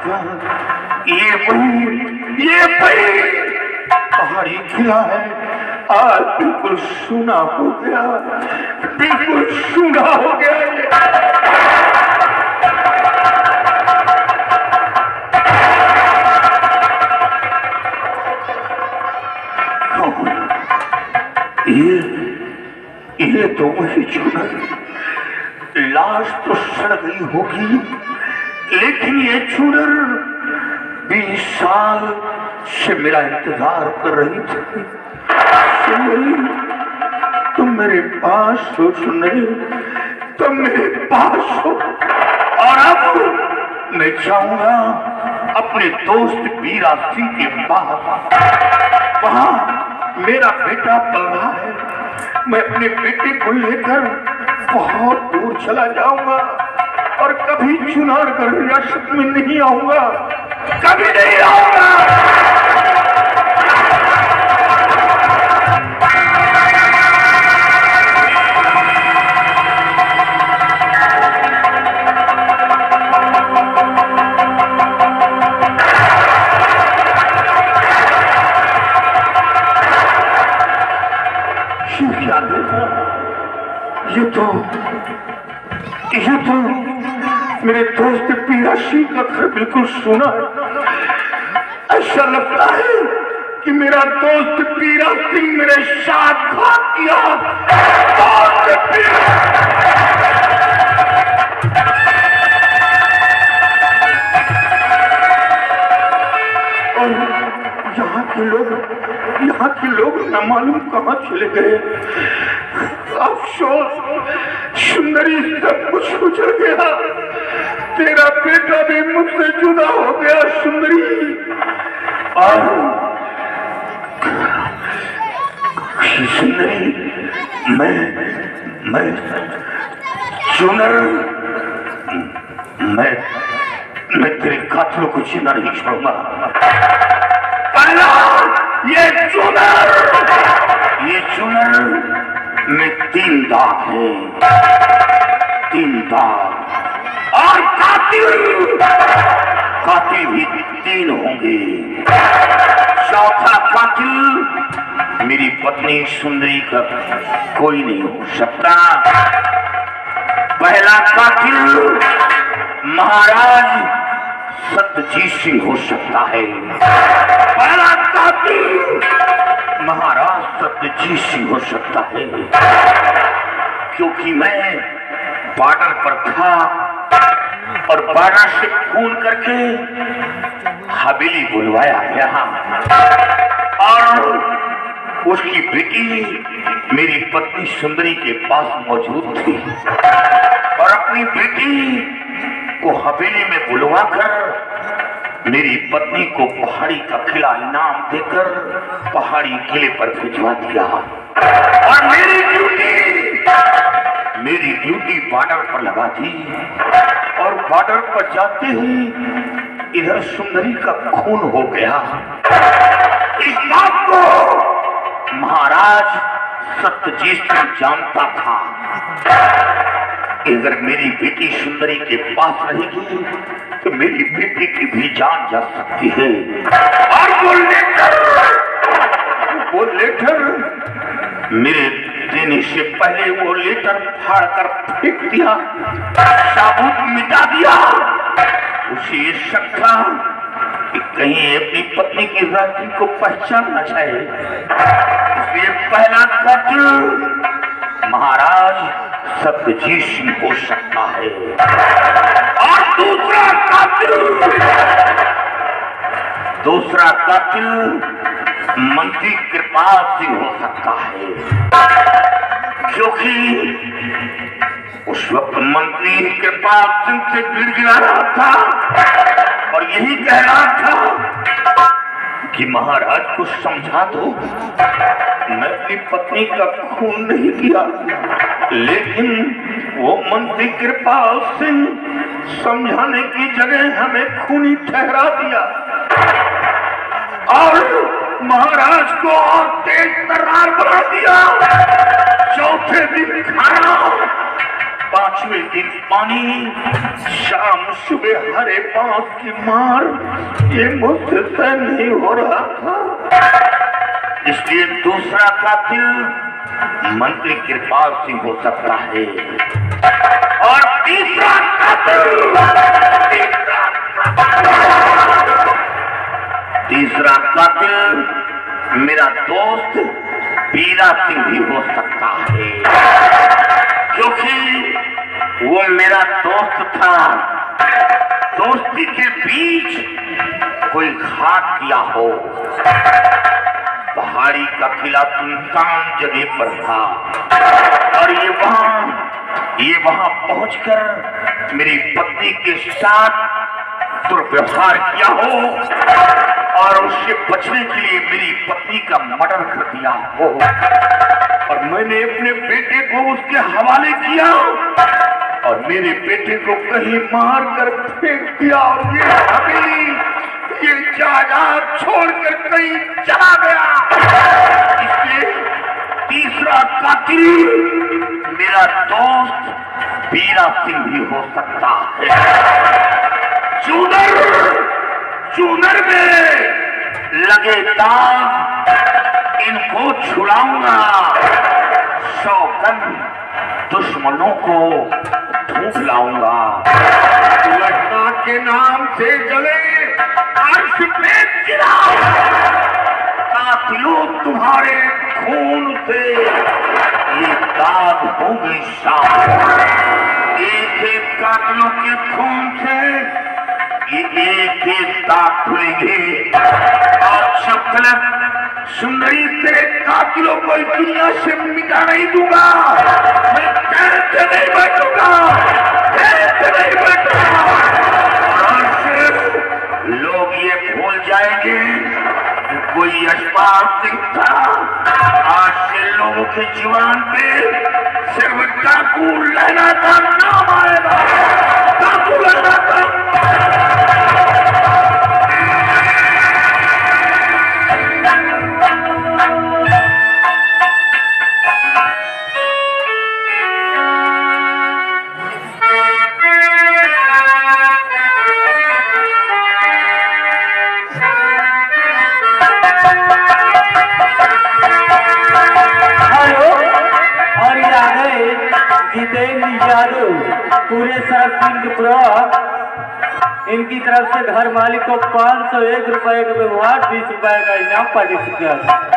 ये वही पहाड़ी किला है। आज बिल्कुल सूना हो गया, बिल्कुल सूना हो गया। ये तो वही चुनर, लाश तो सड़ गई होगी, लेकिन ये चुनर 20 साल से मेरा इंतजार कर रही थी। तुम मेरे पास हो सुनरी, तुम मेरे पास हो। और अब मैं चाहूंगा अपने दोस्त वीरा सिंह के पास। वहां मेरा बेटा पल रहा है, मैं अपने बेटे को लेकर बहुत दूर चला जाऊंगा और कभी चुनारगढ़ रियासत में नहीं आऊंगा, कभी नहीं आऊंगा। ये तो मेरे दोस्त वीरा सिंह का घर बिल्कुल सुना है। ऐसा लगता है कि मेरा दोस्त वीरा सिंह मेरे साथ घात किया। और यहाँ के लोग न मालूम कहाँ चले गए। अफसोस सुंदरी, सब कुछ उजड़ गया। तेरा बेटा भी मुझसे जुदा हो गया सुंदरी। और सुंदरी, मैं चुनर, मैं तेरे कातिलों को जिंदा नहीं छोड़ूंगा। पहला ये चुनर में 3 दाग है, 3 दाग। और कातिल भी 3 होंगे। चौथा कातिल मेरी पत्नी सुंदरी का कोई नहीं हो सकता। पहला कातिल महाराज सत्यजीत सिंह हो सकता है। पहला कातिल महाराज सत्यजीत सिंह हो सकता है, क्योंकि मैं बॉर्डर पर था और बॉर्डर से फोन करके हवेली बुलवाया यहाँ। और उसकी बेटी मेरी पत्नी सुंदरी के पास मौजूद थी और अपनी बेटी को हवेली में बुलवाकर मेरी पत्नी को पहाड़ी का किला इनाम देकर पहाड़ी किले पर भिजवा दिया। और मेरी ड्यूटी बॉर्डर पर लगा थी। और बॉर्डर पर जाते ही इधर सुंदरी का खून हो गया। इस बात को महाराज सत्यजीत सिंह जानता था। अगर मेरी बेटी सुंदरी के पास रहेगी तो मेरी बेटी की भी जान जा सकती है। और वो लेटर मेरे देने से पहले वो लेटर फाड़ कर फेंक दिया, साबुत मिटा दिया। उसे ये शक था कि कहीं अपनी पत्नी की राखी को पहचानना चाहे, इसलिए पहला कातिल महाराज सत्यजीत सिंह हो सकता है। और दूसरा कातिल मंत्री कृपाल सिंह हो सकता है, क्योंकि उस वक्त मंत्री कृपाल सिंह से गिड़गिड़ा रहा था और यही कह रहा था कि महाराज को समझा दो, मैं अपनी पत्नी का खून नहीं किया। लेकिन वो मंत्री कृपाल सिंह समझाने की जगह हमें खूनी ठहरा दिया और महाराज को और तेज तर्रार बना दिया। चौथे दिन खाना पांचवें दिन पानी, शाम सुबह हरे पांव की मार, ये मुझसे सहन नहीं हो रहा था। इसलिए दूसरा कातिल मंत्री कृपाल सिंह हो सकता है और तीसरा कातिल मेरा दोस्त बीरा सिंह भी हो सकता है, क्योंकि वो मेरा दोस्त था। दोस्ती के बीच कोई घात किया हो। पहाड़ी का किला सुनसान जगह पर था और ये वहां पहुंचकर मेरी पत्नी के साथ दुर्व्यवहार किया हो और उससे बचने के लिए मेरी पत्नी का मर्डर कर दिया हो और मैंने अपने बेटे को उसके हवाले किया और मेरे बेटे को कहीं मार कर फेंक दिया और ये हवेली, ये जायदाद छोड़कर कहीं चला गया। इसलिए तीसरा कातिल मेरा दोस्त बीरा सिंह भी हो सकता है। चूनर में लगे दाग इनको छुड़ाऊंगा। 100 गन दुश्मनों को ढूंढ लाऊंगा। लड़का के नाम से जले अर्श पे गिरा, कातिलों तुम्हारे खून से ये दाग होंगे शाम। एक एक कातिलों के खून से ये एक एक दाग खुलेंगे और जब तक सुंदरी तेरे कातिलों को इस दुनिया से मिटा नहीं दूंगा, मैं कैसे नहीं बैठूंगा, कैसे नहीं बैठूंगा। और सिर्फ लोग ये भूल जाएंगे कोई यशपाल सिंह था। आज से लोगों के जीवन पे सिर्फ डाकू लहना का नाम आएगा, डाकू लहना का। पूरे इनकी तरफ से घर मालिक को 501 रुपए का व्यवहार, 20 रुपए का इनाम पार्टिसिपेट।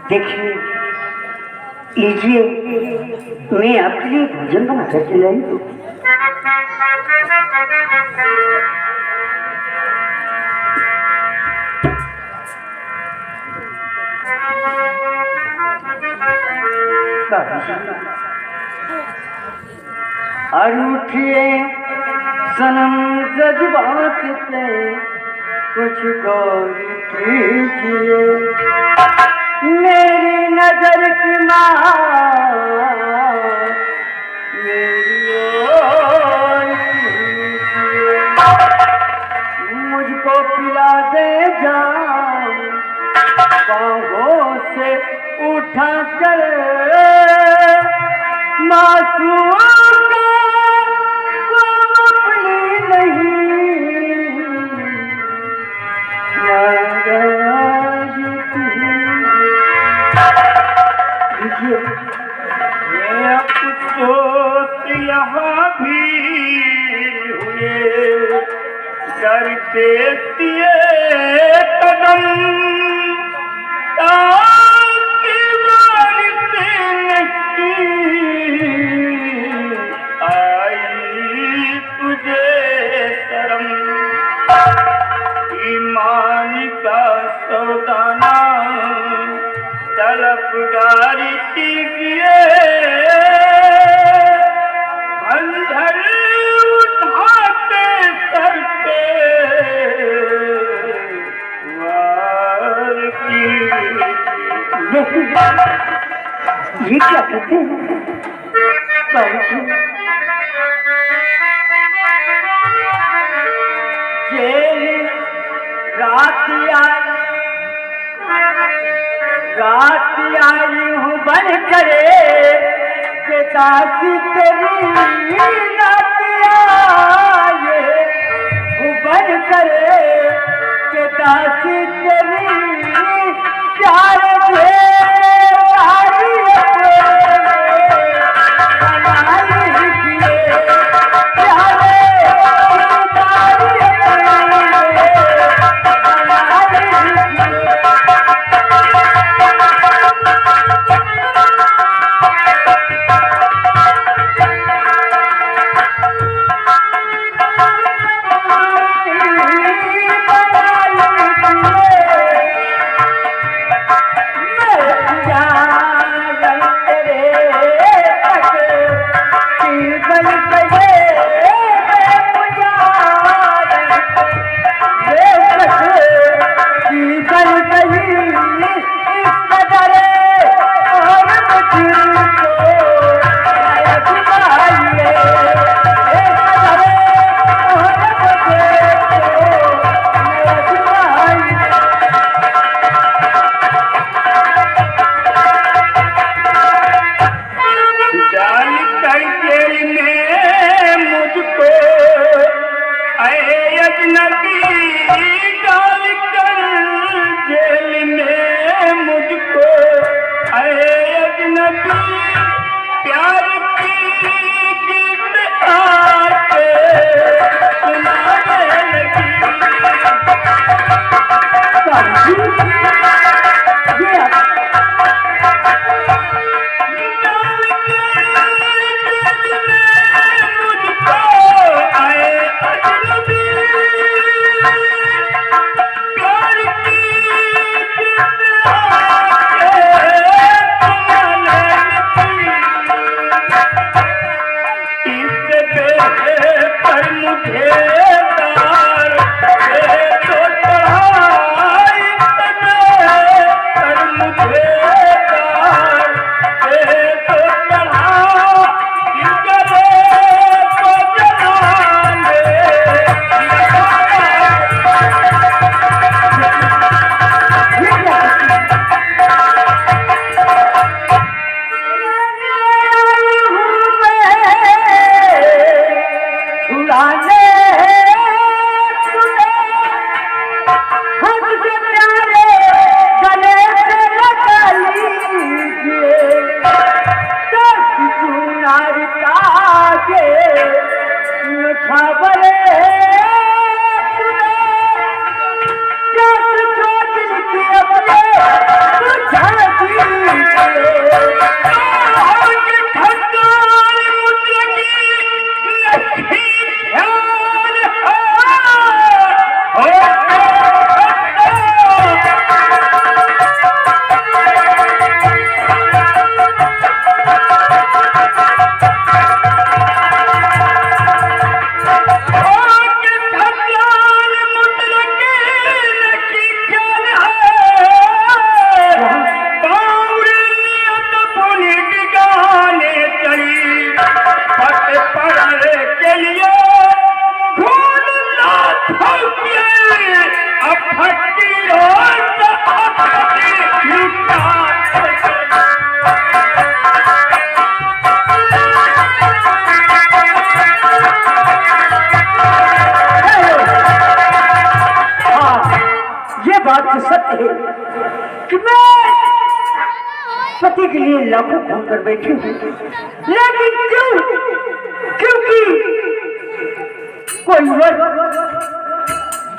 देखिए, लीजिए, मैं आपके लिए भोजन बना कर खिलाई। और उठिए सनम जज्बात पे कुछ गौर कीजिए, मेरी नजर की माँ मेरी ओर कीजिए, मुझको पिला दे जान बाहों से उठा कर मासूम को अपनी नहीं अफसोस यहाँ भी हुए, करते दिए कदम ताकि बारिश नहीं आई तुझे शर्म। जवानी का सौदाना तलबगारी कीजिए अंधर उठाते सर पे वार कीजिए। ये क्या कहते हैं बाबू जी? जेल रात आई हूँ बन करे के दासी तेरी रात आए हूँ बन करे के दासी तेरी प्यार दे बात तो सत्य है कि मैं पति के लिए लाखों फोन कर बैठी हूँ, लेकिन क्यों? क्योंकि कोई वर्ग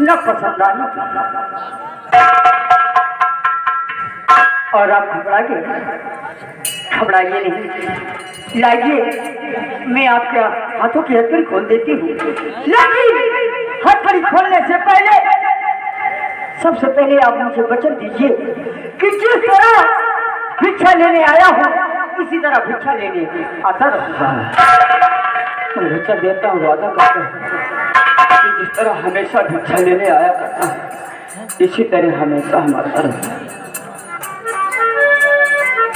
न पसंद आने और आप घबराइए नहीं। लाइए मैं आपके हाथों की हथकड़ी खोल देती हूँ, लेकिन हथकड़ी खोलने से पहले सबसे पहले आप मुझे वचन दीजिए कि जिस तरह भिक्षा लेने आया हूँ इसी तरह भिक्षा लेने आता रहूंगा। मैं भिक्षा देता हूँ, वादा करता हूँ कि जिस तरह हमेशा भिक्षा लेने आया करता हूँ इसी तरह हमेशा हम आता रहूँगा।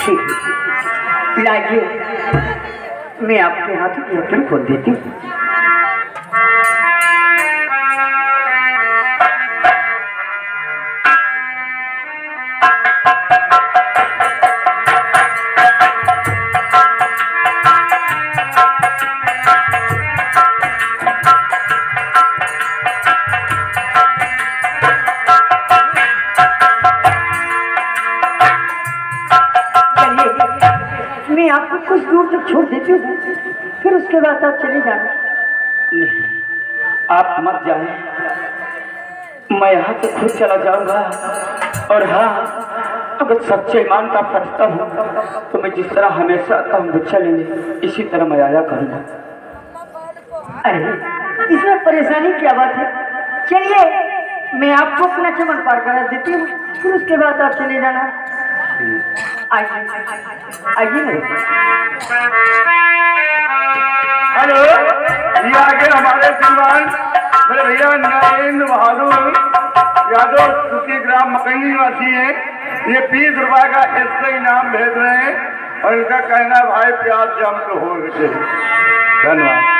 ठीक है, लाइए मैं आपके हाथ की हथेली खोल देती हूँ। मैं आपको कुछ दूर तक छोड़ देती हूँ, फिर उसके बाद आप चले जाना। नहीं, आप मत जाएं, मैं यहाँ से खुद चला जाऊँगा। और हाँ, अगर सच्चे ईमान का फरिश्ता हूँ तो मैं जिस तरह हमेशा आता हूँ भिक्षा लेने इसी तरह मैं आया करूँगा। अरे इसमें परेशानी क्या बात है? चलिए मैं आपको अपना चमन पार करा देती हूँ, फिर उसके बाद आप चले जाना। आइए आइए मेरे। हेलो, ये आगे हमारे श्रीमान मेरे भैया नरेंद्र बहादुर यादव सुखी ग्राम मकई निवासी हैं। ये 20 रुपए का एक्स्ट्रा इनाम भेज रहे हैं और इनका कहना भाई प्याज जम तो हो गए। धन्यवाद।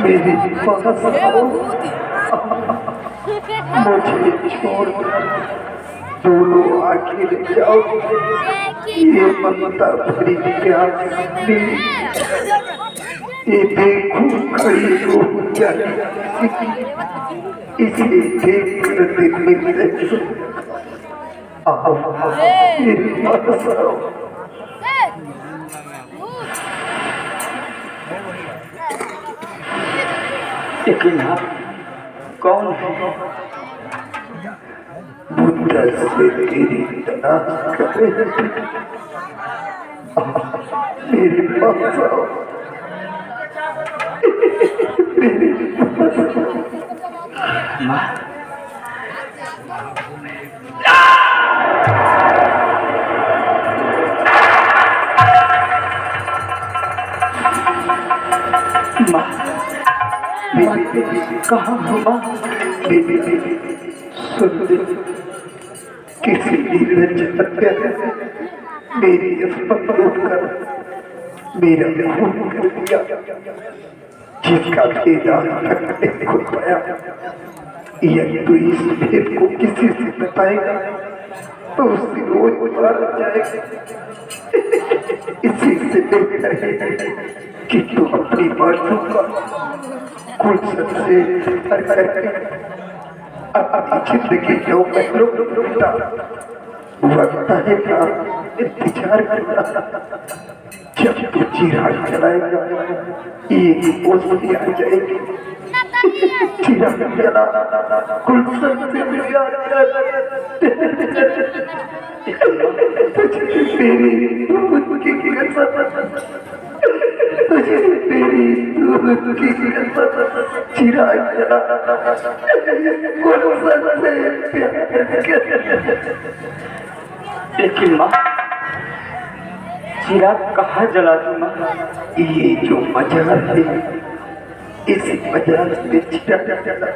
मेरे पास आओ, मुझे छोड़कर दोनों आखिर जाओ। ये ममता भरी प्यास ये देखो खड़ी हो जाए, इसे देख कर दिल में आओ, मेरे पास आओ। लेकिन आप कौन है? बुद्ध से तेरी तलाश करे, मेरे पास आओ, मेरे पास माँ कहाँ हो माँ? सुन दे, किसी मेरी हत्या मेरी अस्मत कर मेरा खून कर दिया, जिसका भेद आज तक नहीं खुल पाया। यदि तू इस भेद को किसी से बताएगा तो उसी रोज मारा जाएगा। इसी से बेहतर है कि तू अपनी बातों का गुलशन से हर करके अपनी जिंदगी को बिता। वक्त है का इंतजार करना, जब तू चिराग जलाएगा ये ओसी आ जाएगी। चिराग जला गुलशन से प्यार तुझे मेरी दूध की कसम, तुझे मेरी दूध की कसम, चिराग जला गुलशन से प्यार। लेकिन माँ, चिराग कहाँ जला दूँ माँ? ये जो मजार है इस मजार में चिराग जला।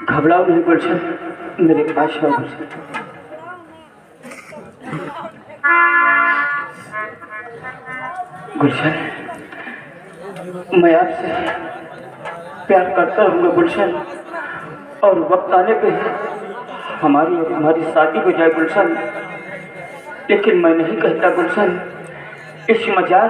घबराओ नहीं गुलशन, मेरे पास आओ गुलशन। गुलशन, मैं आपसे प्यार करता हूँ गुलशन, और वक्त आने पे हमारी और हमारी शादी हो जाए गुलशन। लेकिन मैं नहीं कहता गुलशन, इस मजार